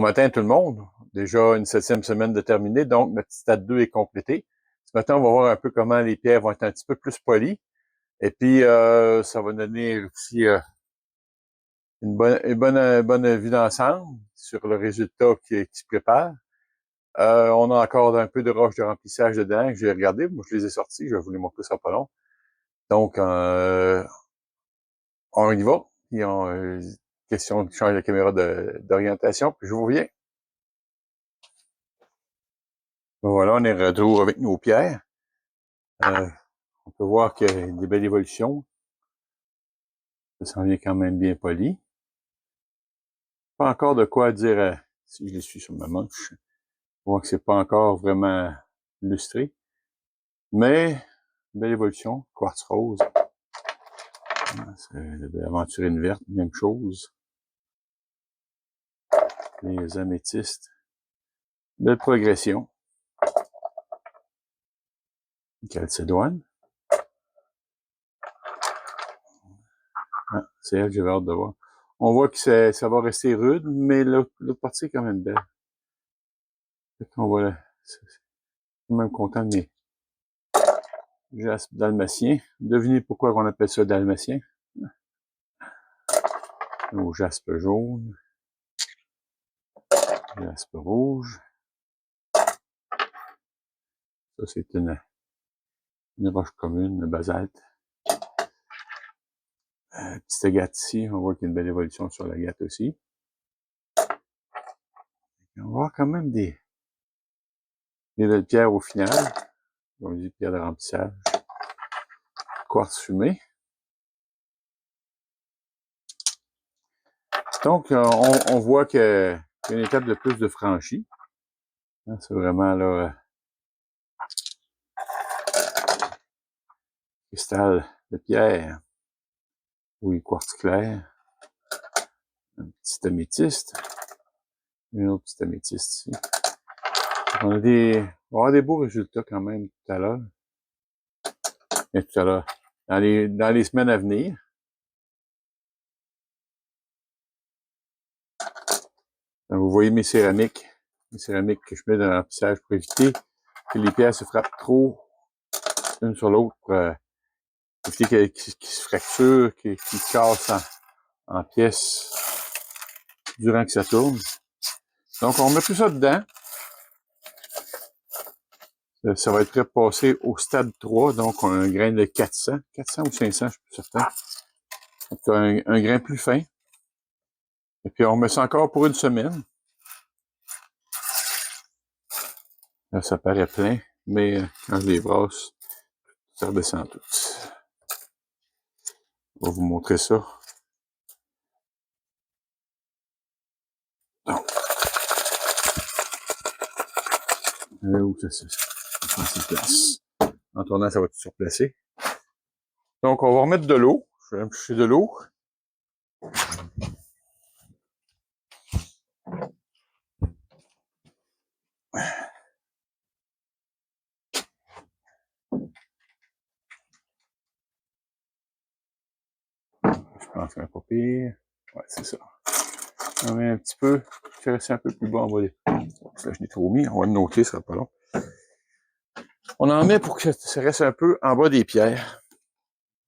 Bon matin tout le monde. Déjà une 7e semaine de terminée, donc notre stade 2 est complété. Ce matin, on va voir un peu comment les pierres vont être un petit peu plus polies. Et puis, ça va donner aussi une bonne vue d'ensemble sur le résultat qui se prépare. On a encore un peu de roches de remplissage dedans que j'ai regardé. Moi, je les ai sortis. Je vais vous les montrer ça pas long. Donc, on y va. Puis question de changer la caméra d'orientation. Puis je vous reviens. Voilà, on est retour avec nos pierres. On peut voir qu'il y a des belles évolutions. Ça s'en vient quand même bien poli. Pas encore de quoi dire, si je les suis sur ma manche. On voit que c'est pas encore vraiment lustré. Mais, belle évolution. Quartz rose. C'est aventurine verte, même chose. Les améthystes. Belle progression. Calcédoine. Ah, c'est elle que j'avais hâte de voir. On voit que ça va rester rude, mais l'autre partie est quand même belle. On va quand même content de mes jaspe dalmatien. Devinez pourquoi on appelle ça dalmatien. Au jaspe jaune. Jaspe rouge. Ça, c'est une roche commune, le basalte. Petite agate ici. On voit qu'il y a une belle évolution sur l'agate aussi. On va voir quand même des belles pierres au final. On dit pierres de remplissage. Quartz fumé. Donc, on voit qu'il y a une étape de plus de franchie. C'est vraiment là, cristal de pierre. Oui, quartz clair. Un petit améthyste. Une autre petite améthyste ici. On va avoir des beaux résultats quand même tout à l'heure. Et tout à l'heure. Dans les semaines à venir. Donc, vous voyez mes céramiques. Les céramiques que je mets dans l'emplissage pour éviter que les pierres se frappent trop une sur l'autre. Pour éviter qu'ils se fracturent, qu'ils cassent en pièces durant que ça tourne. Donc, on met tout ça dedans. Ça va être passé au stade 3, donc on a un grain de 400 ou 500, je suis plus certain. Donc, un grain plus fin. Et puis, on met ça encore pour une semaine. Là, ça paraît plein, mais quand je les brasse, ça redescend tout. On va vous montrer ça. Donc, où ça place. En tournant, ça va tout surplacer. Donc, on va remettre de l'eau. Je vais me chercher de l'eau. Je pense que c'est pas pire. Ouais, c'est ça. On met un petit peu. Je vais rester un peu plus bas en bas. Là, je l'ai trop mis. On va le noter, ça sera pas long. On en met pour que ça reste un peu en bas des pierres.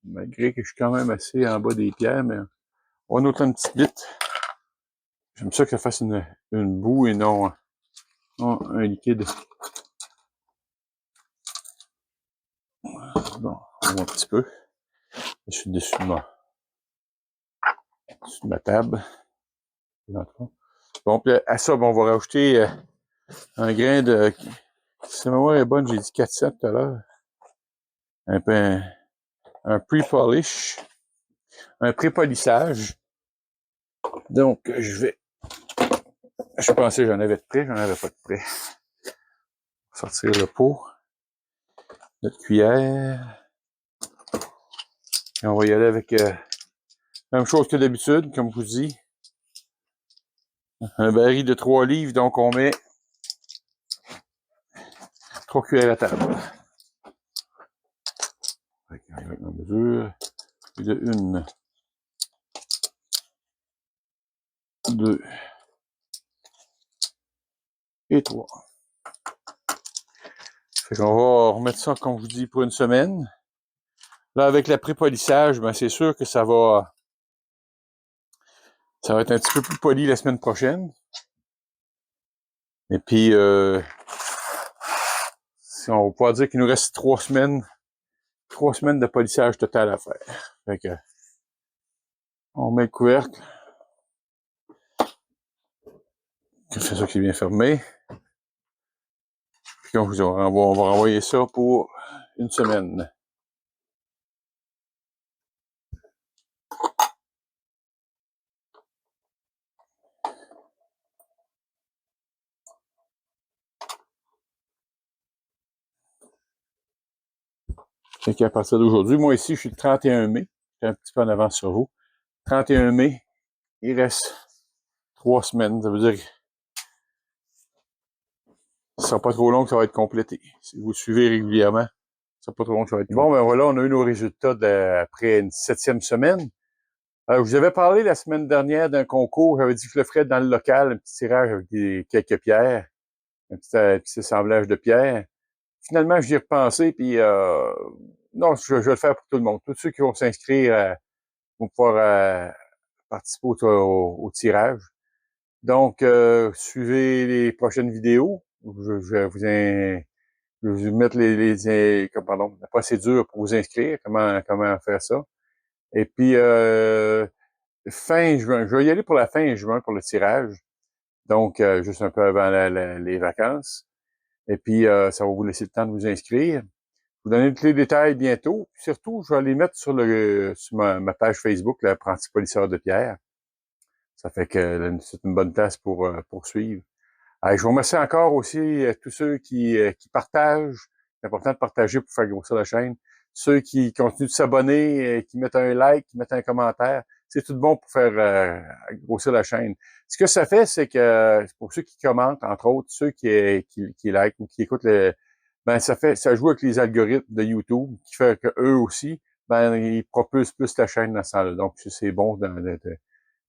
Malgré que je suis quand même assez en bas des pierres, mais on va noter une petite bite. J'aime ça que ça fasse une boue et non un liquide. Bon, on voit un petit peu. Je suis dessus de ma table. Bon, puis à ça, bon, on va rajouter un grain de... Si ma mémoire est bonne, j'ai dit 400 tout à l'heure. Un peu un pre-polish. Un pré-polissage. Donc, je pensais que j'en avais de près, j'en avais pas de près. Sortir le pot. Notre cuillère. Et on va y aller avec même chose que d'habitude, comme je vous dis. Un baril de 3 livres, donc on met 3 cuillères à table. Avec ma mesure. Puis de 1, 2, et 3. Fait qu'on va remettre ça, comme je vous dis, pour une semaine. Là, avec l'après-polissage, ben, c'est sûr que ça va être un petit peu plus poli la semaine prochaine. Et puis, on va pouvoir dire qu'il nous reste 3 semaines de polissage total à faire. Fait que, on met le couvercle. C'est ça qui est bien fermé. Puis on va renvoyer ça pour une semaine. Fait qu'à partir d'aujourd'hui, moi ici, je suis le 31 mai. Je suis un petit peu en avance sur vous. 31 mai, il reste 3 semaines. Ça veut dire que ce sera pas trop long que ça va être complété. Si vous suivez régulièrement, ce sera pas trop long que ça va être complété. Bon, ben voilà, on a eu nos résultats après une 7e semaine. Je vous avais parlé la semaine dernière d'un concours. J'avais dit que je le ferais dans le local, un petit tirage avec quelques pierres, un petit assemblage de pierres. Finalement, j'y ai repensé, puis non, je vais le faire pour tout le monde. Tous ceux qui vont s'inscrire vont pouvoir participer au tirage. Donc, suivez les prochaines vidéos. Je vais vous mettre la procédure pour vous inscrire, comment faire ça. Et puis, fin juin, je vais y aller pour la fin juin pour le tirage. Donc, juste un peu avant les vacances. Et puis, ça va vous laisser le temps de vous inscrire. Je vais vous donner tous les détails bientôt. Puis surtout, je vais les mettre sur ma page Facebook, l'apprenti polisseur de pierre. Ça fait que c'est une bonne place pour suivre. Je vous remercie encore aussi tous ceux qui partagent. C'est important de partager pour faire grossir la chaîne. Ceux qui continuent de s'abonner, qui mettent un like, qui mettent un commentaire. C'est tout bon pour faire grossir la chaîne. Ce que ça fait, c'est que pour ceux qui commentent, entre autres, ceux qui like ou qui écoutent ça joue avec les algorithmes de YouTube qui fait que eux aussi, ils propulsent plus la chaîne dans ce sens-là. Donc, c'est bon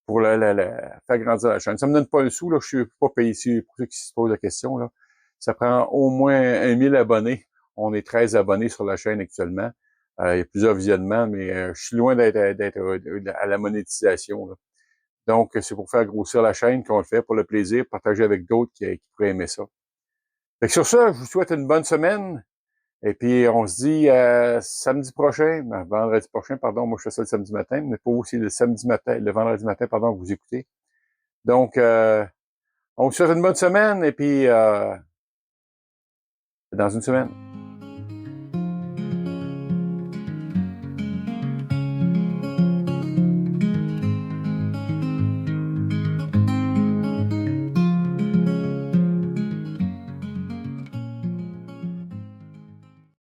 pour faire grandir la chaîne. Ça me donne pas un sou, là. Je suis pas payé ici pour ceux qui se posent la question, là. Ça prend au moins 1000 abonnés. On est 13 abonnés sur la chaîne actuellement. Il y a plusieurs visionnements, mais je suis loin d'être à la monétisation, là. Donc, c'est pour faire grossir la chaîne qu'on le fait, pour le plaisir, partager avec d'autres qui pourraient aimer ça. Fait que sur ça, je vous souhaite une bonne semaine. Et puis, on se dit vendredi prochain, pardon, moi je fais ça le samedi matin, mais pour vous, c'est le vendredi matin, pardon, que vous écoutez. Donc, on vous souhaite une bonne semaine et puis dans une semaine.